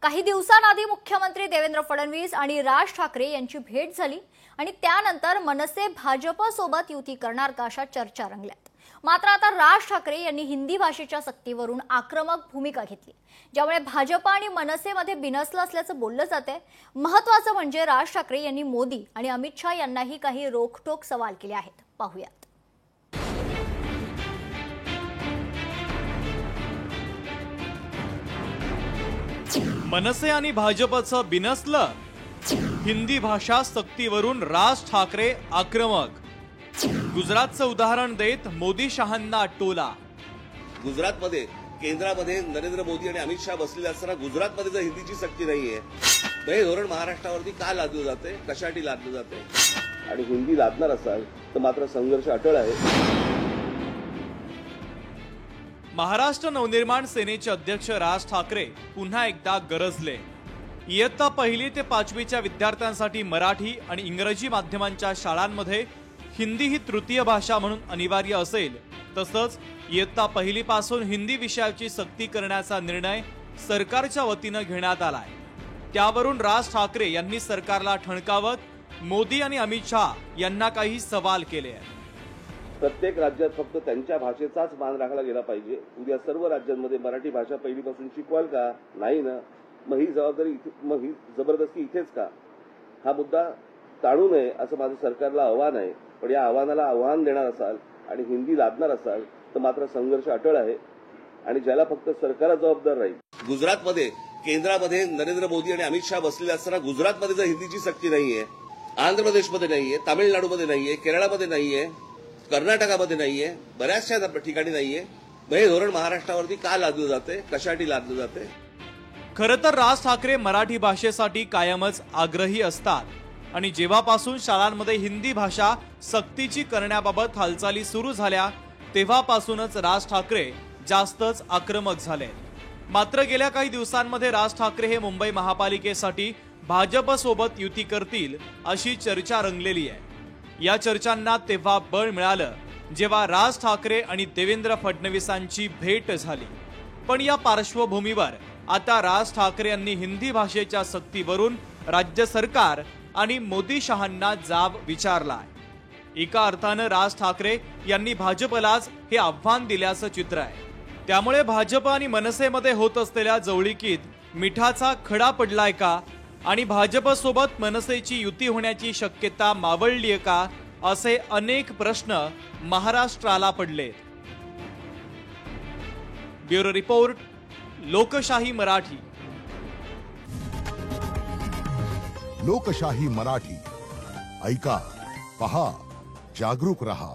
काही दिवसांआधी मुख्यमंत्री देवेंद्र फडणवीस आणि राज ठाकरे यांची भेट झाली आणि त्यानंतर मनसे भाजप सोबत युती करणार का अशा चर्चा रंगल्यात। मात्र आता राज ठाकरे यांनी हिंदी भाषेच्या सक्तीवरून आक्रमक भूमिका घेतली, ज्यामुळे भाजप आणि मनसेमध्ये बिनसलं असल्याचं बोललं जातंय। महत्त्वाचं म्हणजे राज ठाकरे यांनी मोदी आणि अमित शाह यांनाही काही रोखठोक सवाल केले आहेत। पाहूयात। मनसे आणि भाजपचं बिनसलं, हिंदी भाषा सक्तीवरून राज ठाकरे आक्रमक। गुजरातचं उदाहरण देत मोदी शहांना टोला। गुजरातमध्ये केंद्रामध्ये नरेंद्र मोदी आणि अमित शाह बसलेले असताना गुजरातमध्ये जर हिंदीची सक्ती नाहीये, हे धोरण महाराष्ट्रावरती का लादलं जाते, कशासाठी लादलं जाते? आणि हिंदी लादणार असाल तर मात्र संघर्ष अटळ आहे। महाराष्ट्र नवनिर्माण सेनेचे अध्यक्ष राज ठाकरे पुन्हा एकदा गरजले। इयत्ता 1ली ते 5वीच्या विद्यार्थ्यांसाठी मराठी आणि इंग्रजी माध्यमांच्या शाळांमध्ये हिंदी ही तृतीय भाषा म्हणून अनिवार्य असेल, तसंच इयत्ता 1ली पासून हिंदी विषयाची सक्ती करण्याचा निर्णय सरकारच्या वतीनं घेण्यात आलाय। त्यावरून राज ठाकरे यांनी सरकारला ठणकावत मोदी आणि अमित शाह यांना काही सवाल केले आहेत। प्रत्येक राज्यात फक्त त्यांच्या भाषेचाच मान राखला गेला पाहिजे। उद्या सर्व राज्यांमध्ये मराठी भाषा पहिलीपासून शिकवाल का? नाही ना। मग ही जबाबदारी मग ही जबरदस्ती इथेच का? हा मुद्दा टाळू नये असं माझं सरकारला आव्हान आहे। पण या आव्हानाला आव्हान देणार असाल आणि हिंदी लादणार असाल तर मात्र संघर्ष अटळ आहे आणि ज्याला फक्त सरकार जबाबदार राहील। गुजरातमध्ये केंद्रामध्ये नरेंद्र मोदी आणि अमित शाह बसलेले असताना गुजरातमध्ये जर हिंदीची सक्ती नाहीये, आंध्र प्रदेशमध्ये नाहीये, तामिळनाडूमध्ये नाहीये, केरळमध्ये नाहीये, कर्नाटकामध्ये नाहीये, बऱ्याचशा ठिकाणी नाहीये, हे धोरण महाराष्ट्रावरती का लादलं जाते, कशासाठी लादलं जाते? खरं तर राज ठाकरे मराठी भाषेसाठी कायमच आग्रही असतात आणि जेव्हापासून शाळांमध्ये हिंदी भाषा सक्तीची करण्याबाबत हालचाली सुरू झाल्या तेव्हापासूनच राज ठाकरे जास्तच आक्रमक झाले। मात्र गेल्या काही दिवसांमध्ये राज ठाकरे हे मुंबई महापालिकेसाठी भाजप सोबत युती करतील अशी चर्चा रंगलेली आहे। या चर्चांना तेव्हा बळ मिळालं जेव्हा राज ठाकरे आणि देवेंद्र फडणवीसांची भेट झाली। पण या पार्श्वभूमीवर आता राज ठाकरे यांनी हिंदी भाषेच्या सक्तीवरून राज्य सरकार आणि मोदी शहांना जाब विचारलाय। एका अर्थानं राज ठाकरे यांनी भाजपलाच हे आव्हान दिल्याचं चित्र आहे। त्यामुळे भाजप आणि मनसेमध्ये होत असलेल्या जवळीकीत मिठाचा खडा पडलाय का आणि भाजपसोबत मनसेची युती होण्याची शक्यता मावळलीय का, असे अनेक प्रश्न महाराष्ट्राला पडलेत। ब्युरो रिपोर्ट, लोकशाही मराठी। लोकशाही मराठी ऐका, पहा, जागरूक रहा।